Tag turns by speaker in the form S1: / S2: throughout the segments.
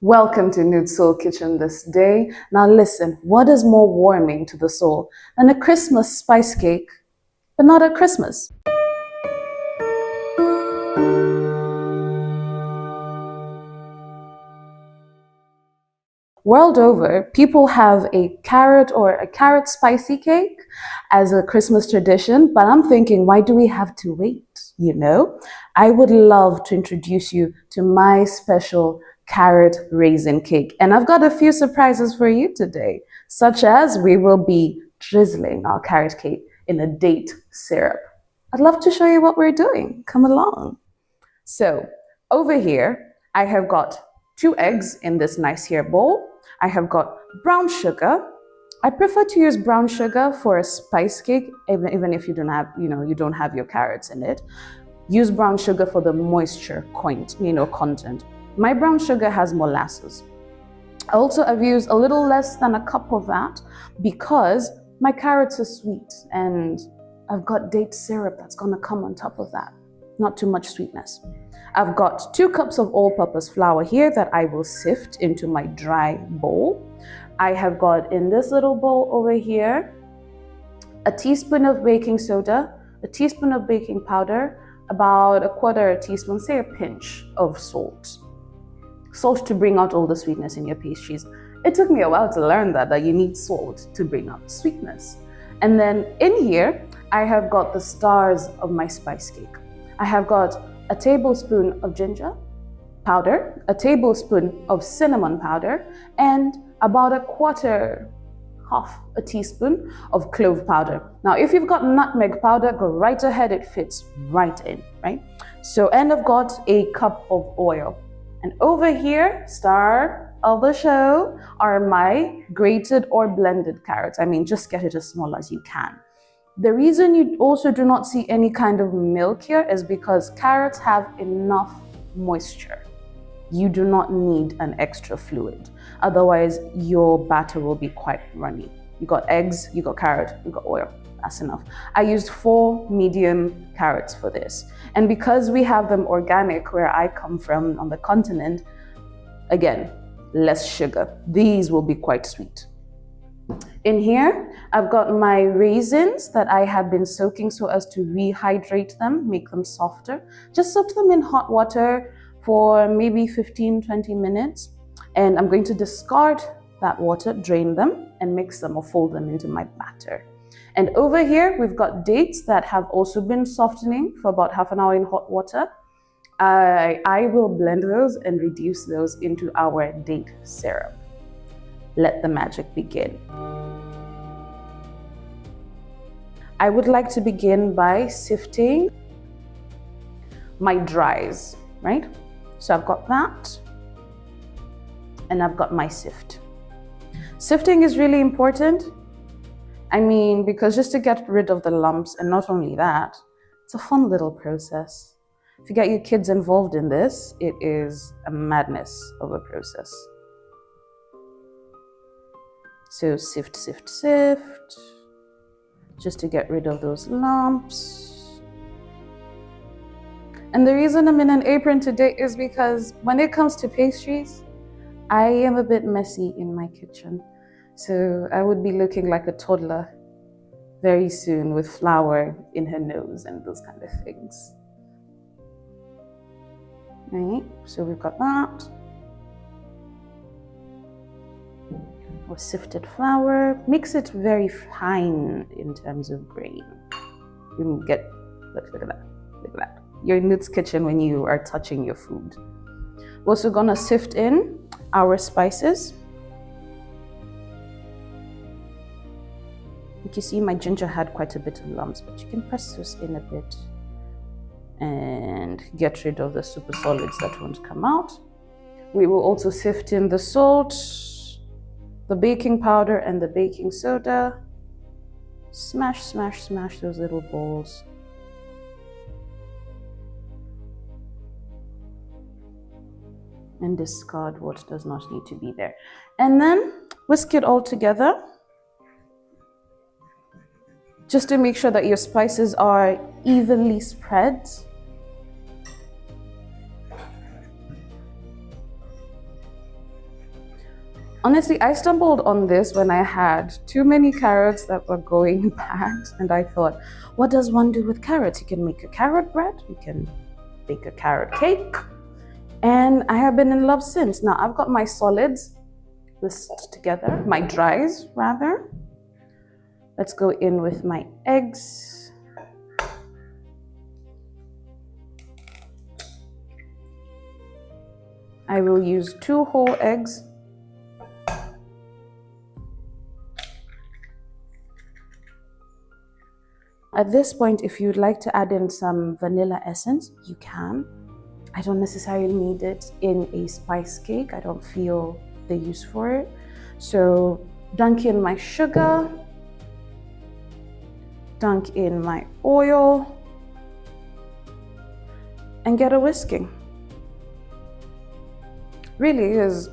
S1: Welcome to Nuit Soul Kitchen this day. Now listen, what is more warming to the soul than a Christmas spice cake, but not at Christmas? World over, people have a carrot spicy cake as a Christmas tradition, but I'm thinking, why do we have to wait? I would love to introduce you to my special carrot raisin cake. And I've got a few surprises for you today, such as we will be drizzling our carrot cake in a date syrup. I'd love to show you what we're doing. Come along. So over here, I have got 2 eggs in this nice here bowl. I have got brown sugar. I prefer to use brown sugar for a spice cake, even if you don't have your carrots in it. Use brown sugar for the moisture content. My brown sugar has molasses. Also, I've used a little less than a cup of that because my carrots are sweet and I've got date syrup that's gonna come on top of that. Not too much sweetness. I've got 2 cups of all-purpose flour here that I will sift into my dry bowl. I have got in this little bowl over here a teaspoon of baking soda, a teaspoon of baking powder, about a quarter teaspoon, say a pinch of salt. Salt to bring out all the sweetness in your pastries. It took me a while to learn that you need salt to bring out sweetness. And then in here, I have got the stars of my spice cake. I have got a tablespoon of ginger powder, a tablespoon of cinnamon powder, and about half a teaspoon of clove powder. Now, if you've got nutmeg powder, go right ahead, it fits right in, right? And I've got a cup of oil. And over here, star of the show, are my grated or blended carrots. Just get it as small as you can. The reason you also do not see any kind of milk here is because carrots have enough moisture. You do not need an extra fluid. Otherwise, your batter will be quite runny. You got eggs, you got carrot, you got oil. That's enough. I used 4 medium carrots for this. And because we have them organic where I come from on the continent, again, less sugar. These will be quite sweet. In here, I've got my raisins that I have been soaking so as to rehydrate them, make them softer. Just soak them in hot water for maybe 15-20 minutes. And I'm going to discard that water, drain them, and mix them or fold them into my batter. And over here, we've got dates that have also been softening for about half an hour in hot water. I will blend those and reduce those into our date syrup. Let the magic begin. I would like to begin by sifting my dries, right? So I've got that, and I've got my sift. Sifting is really important. Because just to get rid of the lumps, and not only that, it's a fun little process. If you get your kids involved in this, it is a madness of a process. So sift, sift, sift, just to get rid of those lumps. And the reason I'm in an apron today is because when it comes to pastries, I am a bit messy in my kitchen. So I would be looking like a toddler very soon with flour in her nose and those kind of things. Right, so we've got that. Or sifted flour. Mix it very fine in terms of grain. You get, look at that, look at that. You're in Nuit's kitchen when you are touching your food. We're also gonna sift in our spices. You see, my ginger had quite a bit of lumps, but you can press this in a bit and get rid of the super solids that won't come out. We will also sift in the salt, the baking powder, and the baking soda. Smash, smash, smash those little balls. And discard what does not need to be there. And then whisk it all together, just to make sure that your spices are evenly spread. Honestly, I stumbled on this when I had too many carrots that were going bad, and I thought, what does one do with carrots? You can make a carrot bread, you can bake a carrot cake, and I have been in love since. Now I've got my solids whisked together, my dries rather. Let's go in with my eggs. I will use 2 whole eggs. At this point, if you'd like to add in some vanilla essence, you can. I don't necessarily need it in a spice cake. I don't feel the use for it. So dunk in my sugar, dunk in my oil, and get a whisking. Really is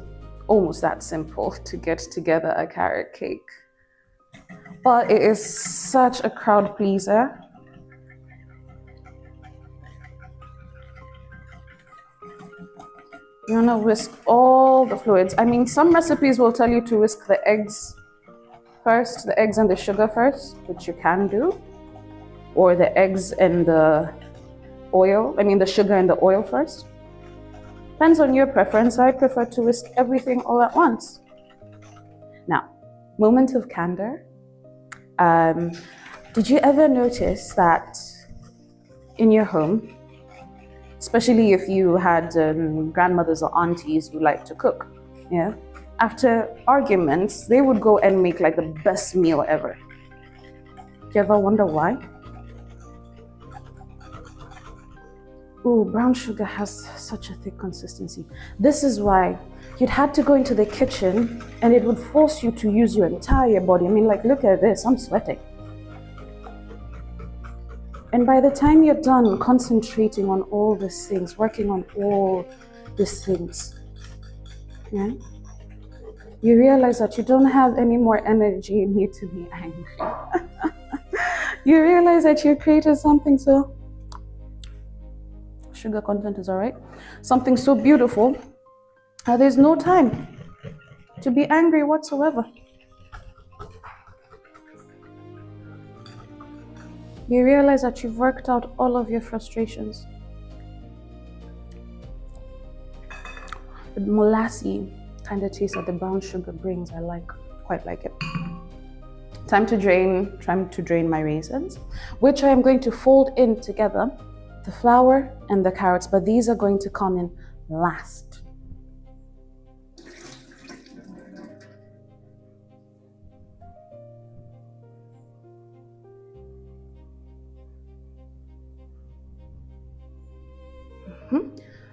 S1: almost that simple to get together a carrot cake. But it is such a crowd pleaser. You wanna whisk all the fluids. I mean, some recipes will tell you to whisk the eggs first, the eggs and the sugar first, which you can do, or the eggs and the the sugar and the oil first. Depends on your preference. I prefer to whisk everything all at once. Now, moment of candor. Did you ever notice that in your home, especially if you had grandmothers or aunties who like to cook, yeah, after arguments, they would go and make like the best meal ever. Do you ever wonder why? Oh, brown sugar has such a thick consistency. This is why you'd had to go into the kitchen and it would force you to use your entire body. I mean, like, look at this, I'm sweating. And by the time you're done concentrating on all these things, working on all these things, yeah, you realize that you don't have any more energy in you to be angry. You realize that you created something so, sugar content is all right, something so beautiful, there's no time to be angry whatsoever. You realize that you've worked out all of your frustrations. The molassy kind of taste that the brown sugar brings, I quite like it. Time to drain my raisins, which I am going to fold in together, the flour and the carrots, but these are going to come in last.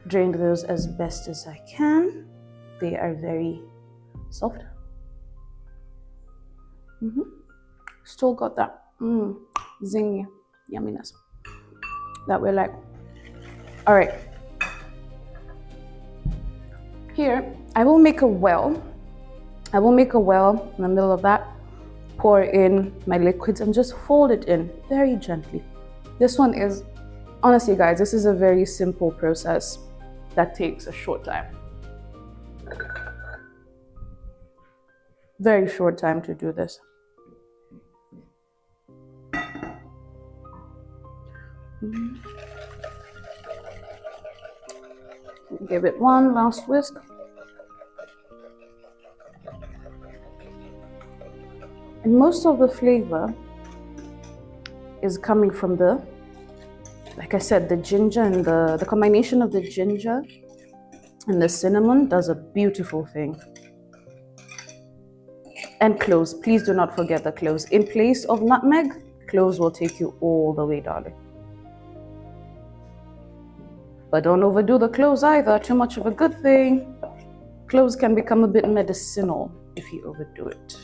S1: Drained those as best as I can. They are very soft. Still got that zingy yumminess that we like. All right. Here, I will make a well. I will make a well in the middle of that, pour in my liquids and just fold it in very gently. This one is, honestly guys, this is a very simple process that takes a short time. Very short time to do this. Give it one last whisk. And most of the flavor is coming from like I said, the ginger and the combination of the ginger and the cinnamon does a beautiful thing. And cloves, please do not forget the cloves. In place of nutmeg, cloves will take you all the way, darling. But don't overdo the cloves either, too much of a good thing. Cloves can become a bit medicinal if you overdo it.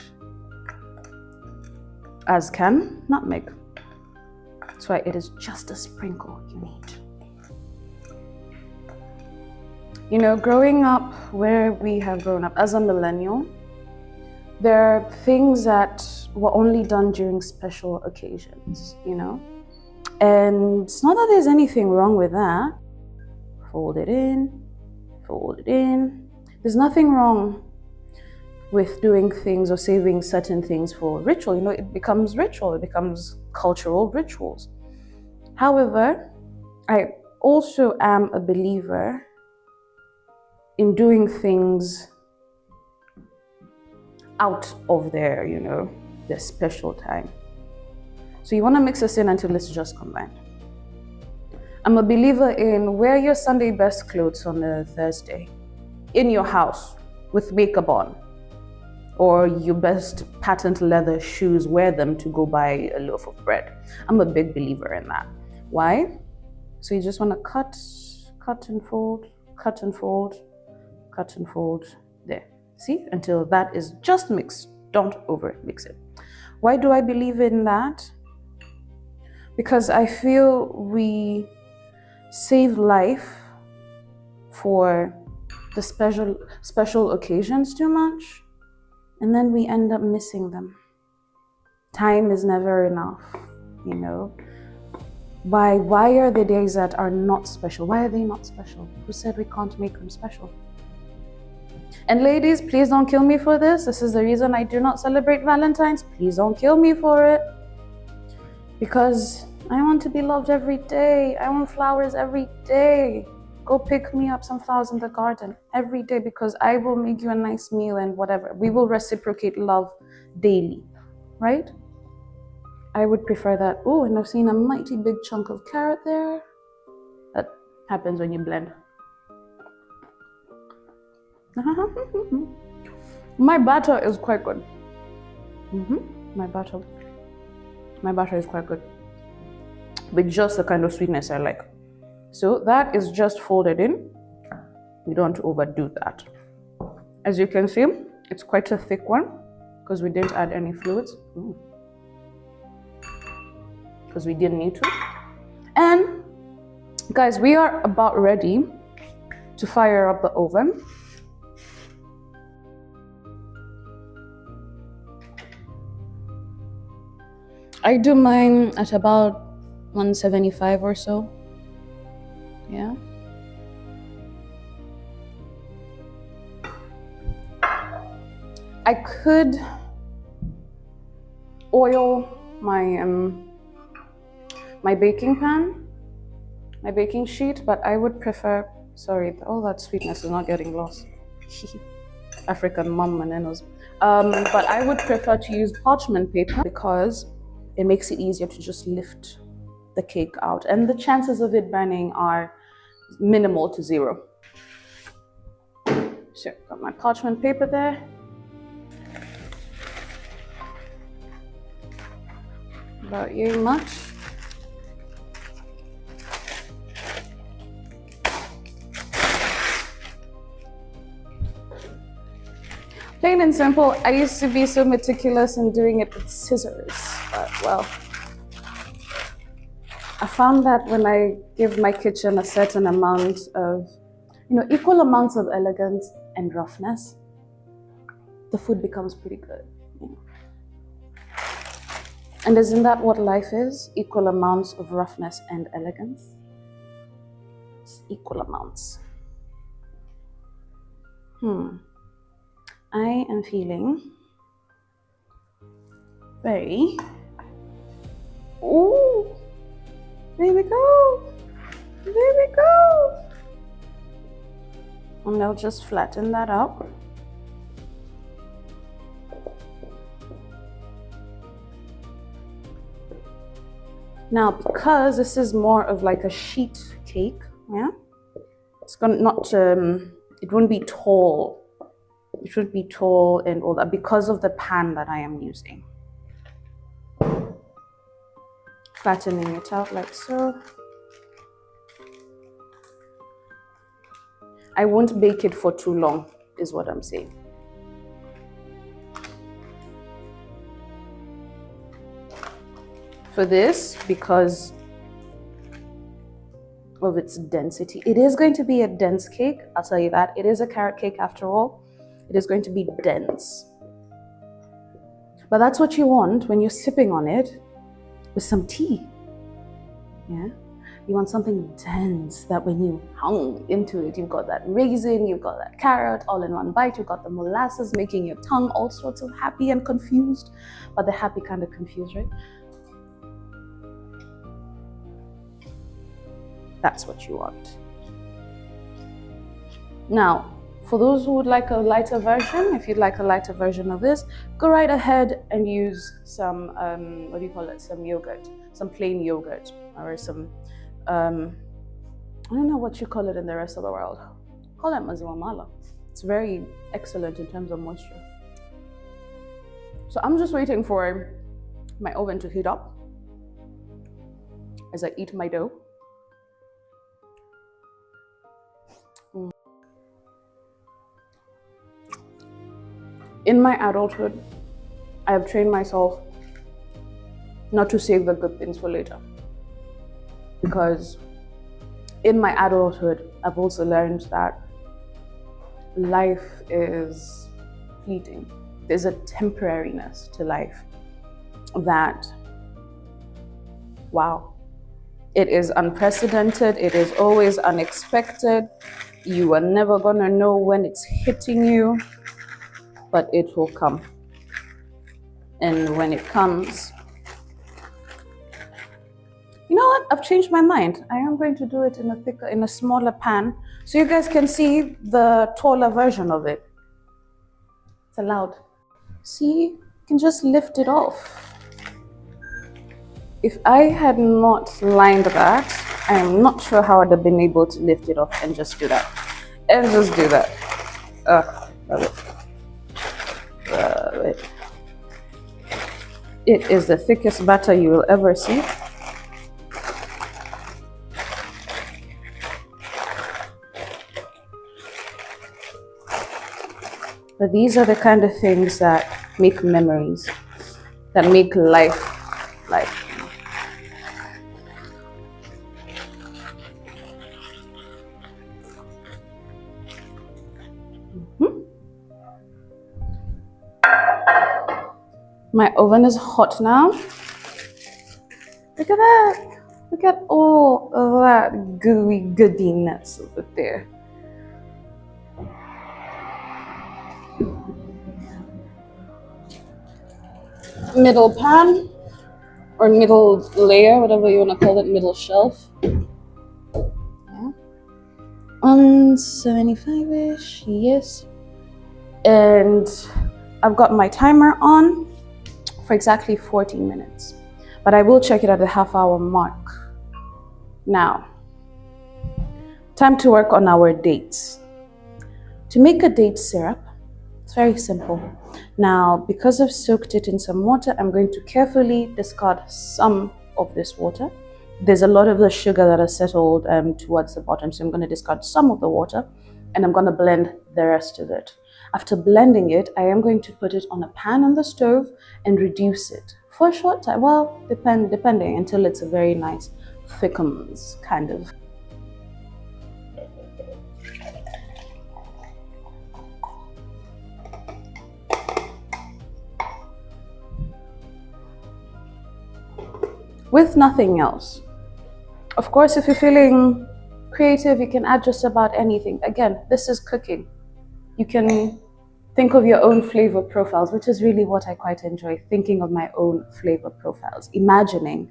S1: As can nutmeg. That's why it is just a sprinkle you need. You know, growing up where we have grown up as a millennial, there are things that were only done during special occasions, you know? And it's not that there's anything wrong with that. Fold it in, fold it in. There's nothing wrong with doing things or saving certain things for ritual. You know, it becomes ritual, it becomes cultural rituals. However, I also am a believer in doing things out of their, you know, their special time. So you want to mix us in until it's just combined. I'm a believer in wear your Sunday best clothes on a Thursday in your house with makeup on, or your best patent leather shoes, wear them to go buy a loaf of bread. I'm a big believer in that. Why? So you just want to cut and fold, cut and fold, cut and fold, there. See, until that is just mixed. Don't over mix it. Why do I believe in that? Because I feel we save life for the special occasions too much, and then we end up missing them. Time is never enough, you know. Why are the days that are not special? Why are they not special? Who said we can't make them special? And ladies, please don't kill me for this. This is the reason I do not celebrate Valentine's. Please don't kill me for it. Because I want to be loved every day. I want flowers every day. Go pick me up some flowers in the garden every day, because I will make you a nice meal and whatever. We will reciprocate love daily, right? I would prefer that. Oh, and I've seen a mighty big chunk of carrot there. That happens when you blend. My batter is quite good. My batter is quite good, with just the kind of sweetness I like. So that is just folded in. We don't overdo that. As you can see, it's quite a thick one because we didn't add any fluids. Because we didn't need to. And guys, we are about ready to fire up the oven. I do mine at about 175 or so. Yeah. I could oil my my baking pan, my baking sheet, but I would prefer, sorry, all that sweetness is not getting lost. African mom manenos. But I would prefer to use parchment paper because it makes it easier to just lift the cake out, and the chances of it burning are minimal to zero. So got my parchment paper there. About yay much. Plain and simple, I used to be so meticulous in doing it with scissors, but well, I found that when I give my kitchen a certain amount of, equal amounts of elegance and roughness, the food becomes pretty good. And isn't that what life is? Equal amounts of roughness and elegance? It's equal amounts. I am feeling very, ooh, there we go, there we go. And I'll just flatten that out. Now, because this is more of like a sheet cake, yeah, it's gonna not, it won't be tall. It should be tall and all that because of the pan that I am using. Flattening it out like so. I won't bake it for too long, is what I'm saying. For this, because of its density, it is going to be a dense cake, I'll tell you that. It is a carrot cake after all. It is going to be dense. But that's what you want when you're sipping on it with some tea. Yeah. You want something dense that when you hung into it, you've got that raisin, you've got that carrot all in one bite, you've got the molasses making your tongue all sorts of happy and confused, but the happy kind of confused, right? That's what you want. Now, for those who would like a lighter version, if you'd like a lighter version of this, go right ahead and use some, what do you call it? Some yogurt, some plain yogurt, or some, I don't know what you call it in the rest of the world. Call it maziwa mala. It's very excellent in terms of moisture. So I'm just waiting for my oven to heat up as I eat my dough. In my adulthood, I have trained myself not to save the good things for later. Because in my adulthood, I've also learned that life is fleeting. There's a temporariness to life that, wow, it is unprecedented, it is always unexpected. You are never gonna know when it's hitting you, but it will come. And when it comes, you know what? I've changed my mind. I am going to do it in a smaller pan, so you guys can see the taller version of it. It's allowed. See, you can just lift it off. If I had not lined that, I am not sure how I'd have been able to lift it off and just do that. And just do that. Love it. Love it. It is the thickest batter you will ever see. But these are the kind of things that make memories, that make life. My oven is hot now. Look at that. Look at all of that gooey goodiness over there. Middle pan, or middle layer, whatever you want to call it, middle shelf. Yeah. 175-ish, yes. And I've got my timer on for exactly 14 minutes, but I will check it at the half-hour mark. Now, time to work on our dates. To make a date syrup, it's very simple. Now, because I've soaked it in some water, I'm going to carefully discard some of this water. There's a lot of the sugar that has settled towards the bottom, so I'm going to discard some of the water, and I'm going to blend the rest of it. After blending it, I am going to put it on a pan on the stove and reduce it for a short time. Well, depending, until it's a very nice thickens kind of. With nothing else. Of course, if you're feeling creative, you can add just about anything. Again, this is cooking. You can think of your own flavor profiles, which is really what I quite enjoy, thinking of my own flavor profiles, imagining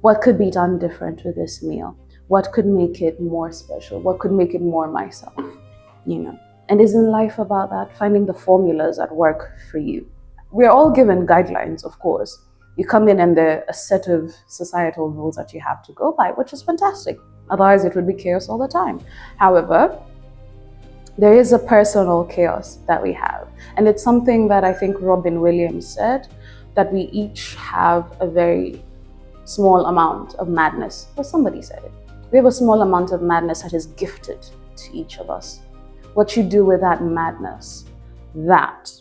S1: what could be done different with this meal, what could make it more special, what could make it more myself, you know. And isn't life about that? Finding the formulas that work for you. We're all given guidelines, of course. You come in and there are a set of societal rules that you have to go by, which is fantastic. Otherwise, it would be chaos all the time. However, there is a personal chaos that we have. And it's something that I think Robin Williams said, that we each have a very small amount of madness. Or somebody said it. We have a small amount of madness that is gifted to each of us. What you do with that madness, that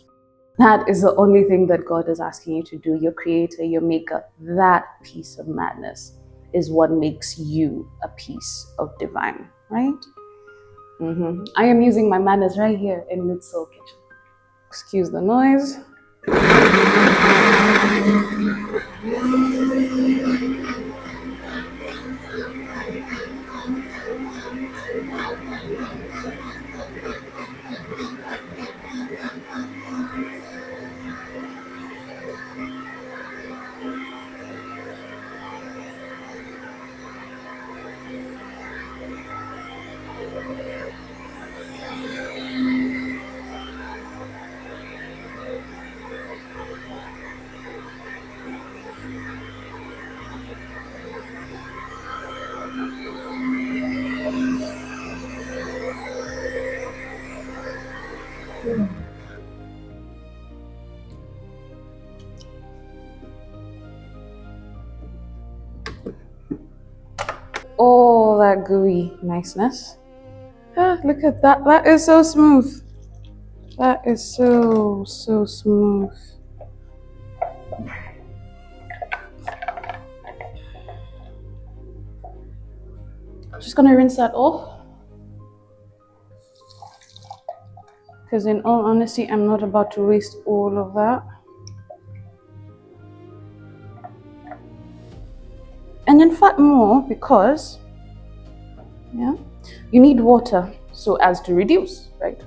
S1: is the only thing that God is asking you to do. Your creator, your maker, that piece of madness is what makes you a piece of divine, right? I am using my madness right here in Mid-Soul Kitchen. Excuse the noise. All that gooey niceness. Ah, look at that. That is so smooth. That is so, so smooth. Just gonna rinse that off. Because in all honesty, I'm not about to waste all of that. And in fact more, because yeah, you need water so as to reduce, right?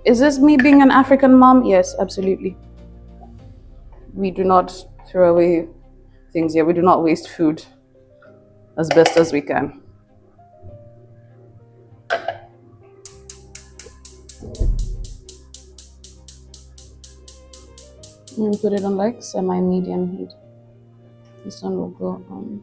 S1: Is this me being an African mom? Yes, absolutely. We do not throw away things here. We do not waste food as best as we can. Put it on like semi-medium heat. This one will go on.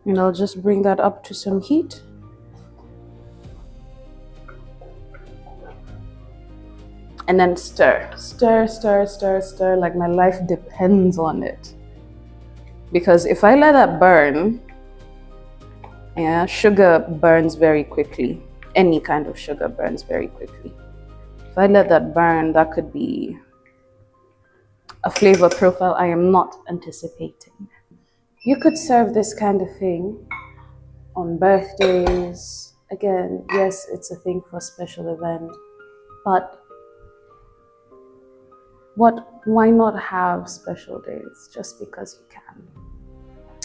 S1: And I'll just bring that up to some heat. And then stir, stir, stir, stir, stir, like my life depends on it. Because if I let that burn, yeah, sugar burns very quickly. Any kind of sugar burns very quickly. If I let that burn, that could be a flavor profile I am not anticipating. You could serve this kind of thing on birthdays. Again, yes, it's a thing for a special event, but why not have special days just because you can?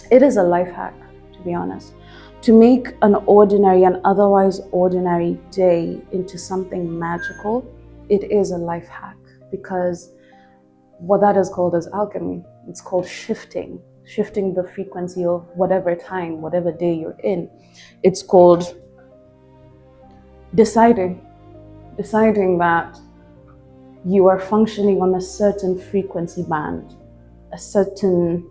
S1: It is a life hack, to be honest. To make an ordinary and otherwise ordinary day into something magical, it is a life hack, because what that is called is alchemy. It's called shifting the frequency of whatever time, whatever day you're in. It's called deciding that you are functioning on a certain frequency band, a certain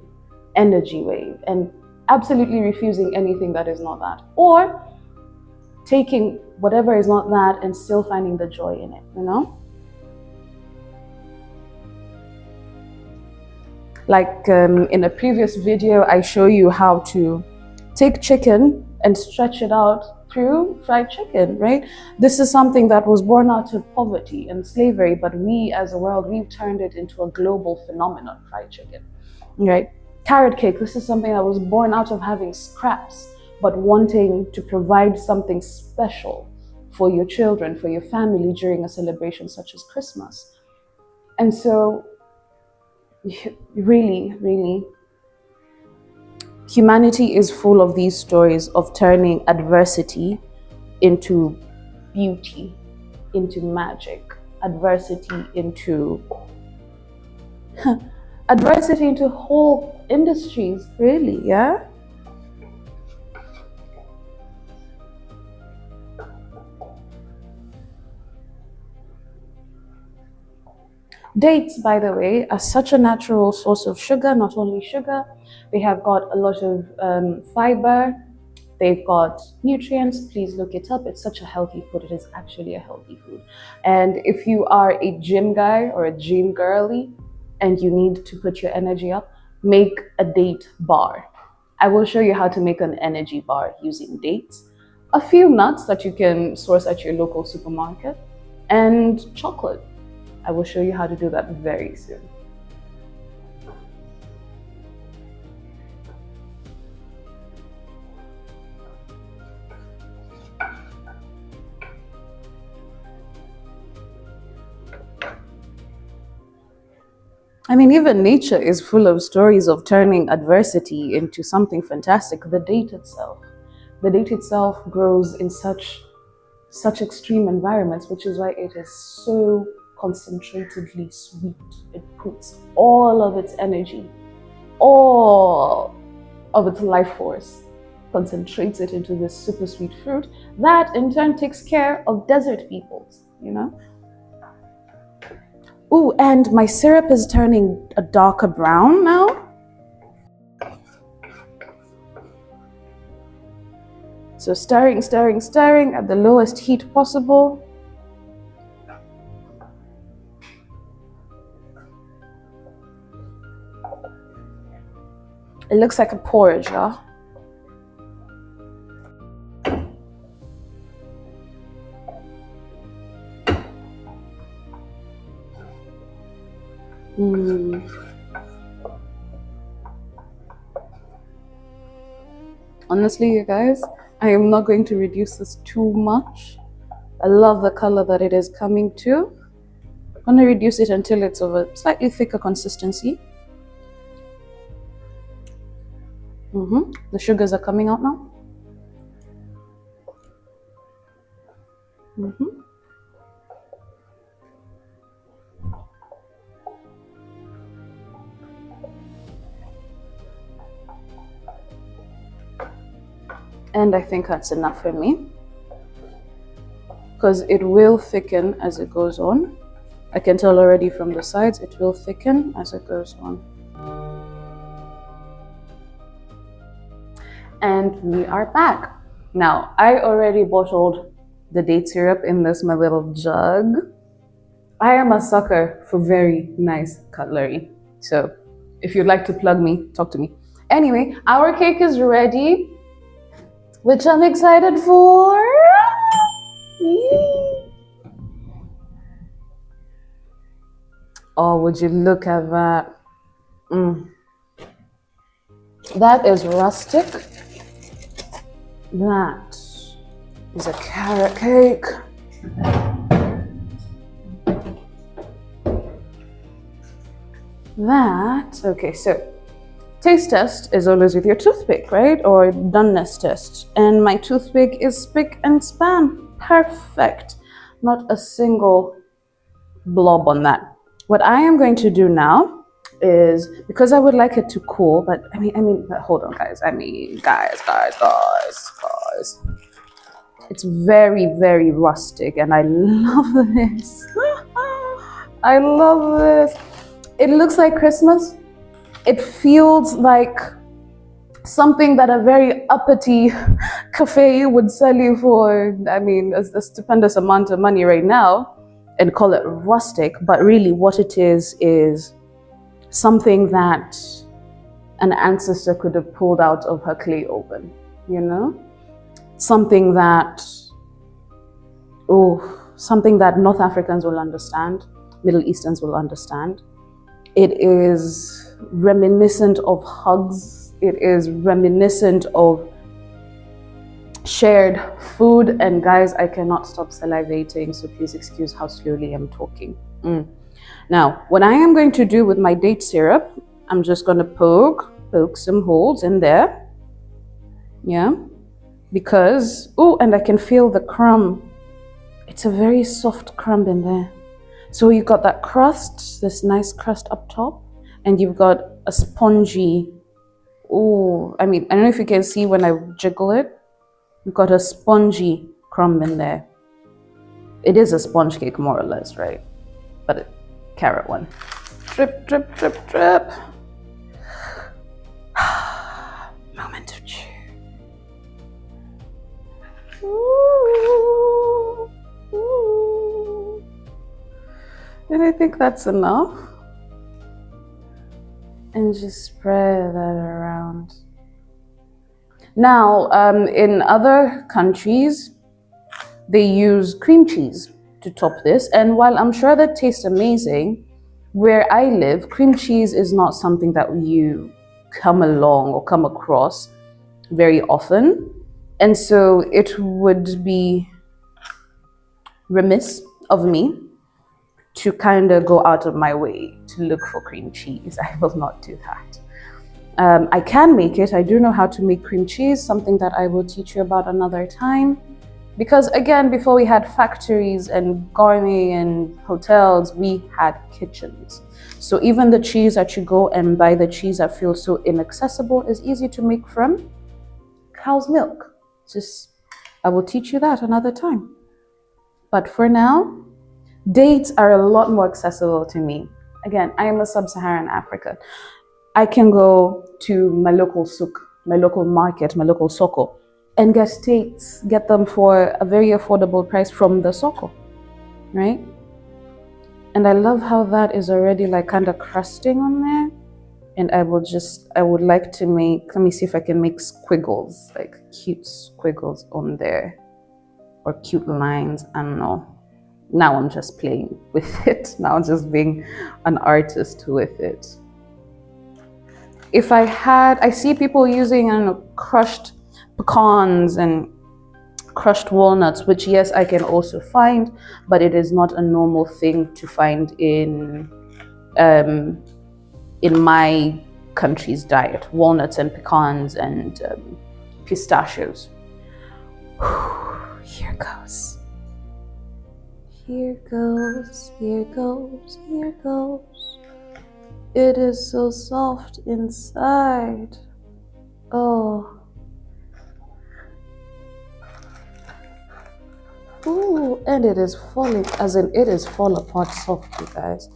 S1: energy wave, and absolutely refusing anything that is not that, or taking whatever is not that and still finding the joy in it, you know? Like in a previous video, I show you how to take chicken and stretch it out through fried chicken, right? This is something that was born out of poverty and slavery, but we as a world, we've turned it into a global phenomenon, fried chicken, right? Carrot cake, this is something that was born out of having scraps, but wanting to provide something special for your children, for your family during a celebration such as Christmas. And so, really, really, humanity is full of these stories of turning adversity into beauty, into magic, adversity into adversity into whole industries, really, yeah? Dates, by the way, are such a natural source of sugar. Not only sugar, they have got a lot of fiber, they've got nutrients. Please look it up. It's such a healthy food. It is actually a healthy food. And if you are a gym guy or a gym girly and you need to put your energy up, make a date bar. I will show you how to make an energy bar using dates, a few nuts that you can source at your local supermarket, and chocolate. I will show you how to do that very soon. I mean, even nature is full of stories of turning adversity into something fantastic. The date itself grows in such extreme environments, which is why it is so concentratedly sweet. It puts all of its energy, all of its life force, concentrates it into this super sweet fruit that in turn takes care of desert peoples, you know? Ooh, and my syrup is turning a darker brown now. So stirring, stirring, stirring at the lowest heat possible. It looks like a porridge, yeah? Honestly, you guys, I am not going to reduce this too much. I love the color that it is coming to. I'm going to reduce it until it's of a slightly thicker consistency. The sugars are coming out now. And I think that's enough for me, because it will thicken as it goes on. I can tell already from the sides, it will thicken as it goes on. And we are back. Now, I already bottled the date syrup in this my little jug. I am a sucker for very nice cutlery. So if you'd like to plug me, talk to me. Anyway, our cake is ready, which I'm excited for. Oh, would you look at that? That is rustic. That is a carrot cake. Okay, so taste test is always with your toothpick, right? Or doneness test. And my toothpick is spick and span. Perfect. Not a single blob on that. What I am going to do now is, because I would like it to cool, but I mean, hold on, guys. Guys. It's very, very rustic, and I love this. I love this. It looks like Christmas. It feels like something that a very uppity cafe would sell you for, a stupendous amount of money right now, and call it rustic. But really what it is something that an ancestor could have pulled out of her clay oven, you know? Something that North Africans will understand, Middle Easterns will understand. It is reminiscent of hugs. It is reminiscent of shared food. And guys, I cannot stop salivating, so please excuse how slowly I'm talking. Now, what I am going to do with my date syrup, I'm just going to poke some holes in there. Yeah, because, and I can feel the crumb. It's a very soft crumb in there. So you've got that crust, this nice crust up top, and you've got a spongy, I don't know if you can see when I jiggle it, you've got a spongy crumb in there. It is a sponge cake, more or less, right? But a carrot one. Drip, drip, drip, drip. Moment of cheer. Ooh, ooh. And I think that's enough. And just spread that around. Now, in other countries, they use cream cheese to top this. And while I'm sure that tastes amazing, where I live, cream cheese is not something that you come along or come across very often. And so it would be remiss of me to kind of go out of my way to look for cream cheese. I will not do that. I can make it. I do know how to make cream cheese, something that I will teach you about another time. Because again, before we had factories and gourmet and hotels, we had kitchens. So even the cheese that you go and buy, the cheese that feels so inaccessible, is easy to make from cow's milk. I will teach you that another time. But for now, Dates are a lot more accessible to me. Again, I am a sub-Saharan African. I can go to my local souk, my local market, my local soko, and get dates, get them for a very affordable price from the soko, right? And I love how that is already like kind of crusting on there. And I would like to make, let me see if I can make squiggles, like cute squiggles on there, or cute lines, I don't know. Now I'm just playing with it. Now I'm just being an artist with it. If I see people using, I don't know, crushed pecans and crushed walnuts, which yes, I can also find, but it is not a normal thing to find in my country's diet. Walnuts and pecans and pistachios. Here goes. Here goes, here goes, here goes. It is so soft inside. Oh. Ooh, and it is falling, as in it is fall apart soft, you guys.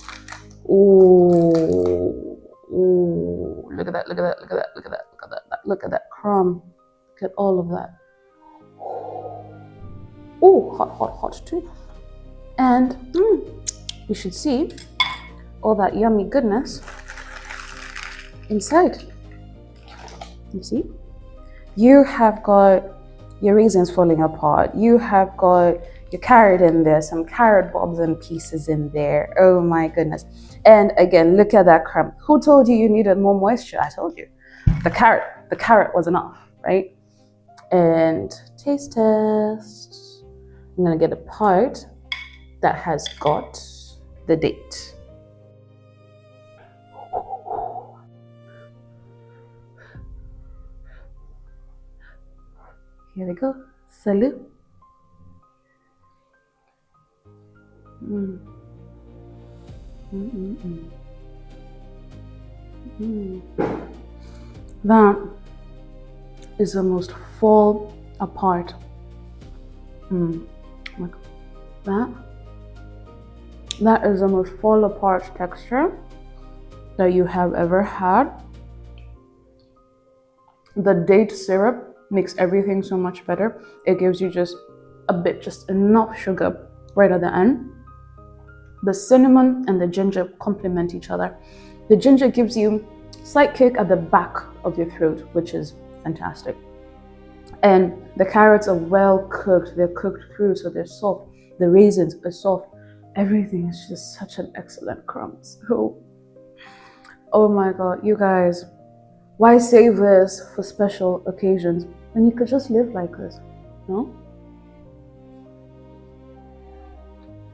S1: Ooh. Ooh. Look at that, look at that, look at that, look at that, look at that, look at that crumb. Look at all of that. Ooh, hot, hot, hot too. And you should see all that yummy goodness inside. You see? You have got your raisins falling apart. You have got your carrot in there, some carrot bobs and pieces in there. Oh my goodness. And again, look at that crumb. Who told you you needed more moisture? I told you. The carrot was enough, right? And taste test. I'm gonna get a part that has got the date. Here we go. Salut. That is the most fall apart. Look, that is the most fall apart texture that you have ever had. The date syrup makes everything so much better. It gives you just enough sugar right at the end. The cinnamon and the ginger complement each other. The ginger gives you a slight kick at the back of your throat, which is fantastic. And the carrots are well cooked. They're cooked through, so they're soft. The raisins are soft. Everything is just such an excellent crumb. So, oh my God, you guys, why save this for special occasions when you could just live like this, no?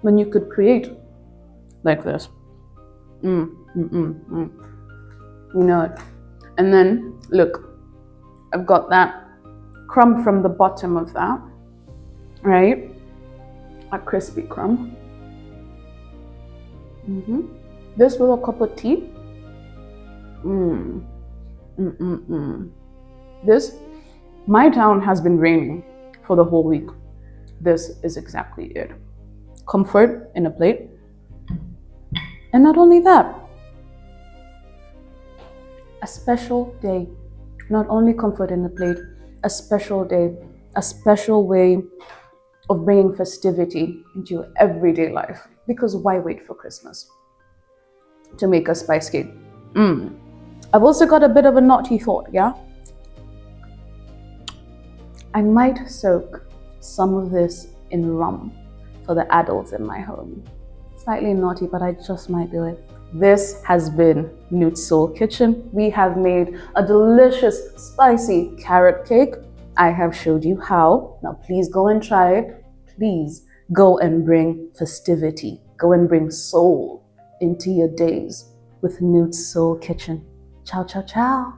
S1: When you could create like this. You know it. And then, look, I've got that crumb from the bottom of that, right? A crispy crumb. This with a cup of tea. This, my town has been raining for the whole week. This is exactly it. Comfort in a plate. And not only that, a special day. Not only comfort in a plate, a special day, a special way of bringing festivity into your everyday life. Because why wait for Christmas to make a spice cake? I've also got a bit of a naughty thought, yeah? I might soak some of this in rum for the adults in my home. Slightly naughty, but I just might do it. This has been Nuit Soul Kitchen. We have made a delicious, spicy carrot cake. I have showed you how. Now please go and try it. Please go and bring festivity. Go and bring soul into your days with Nuit Soul Kitchen. Ciao, ciao, ciao.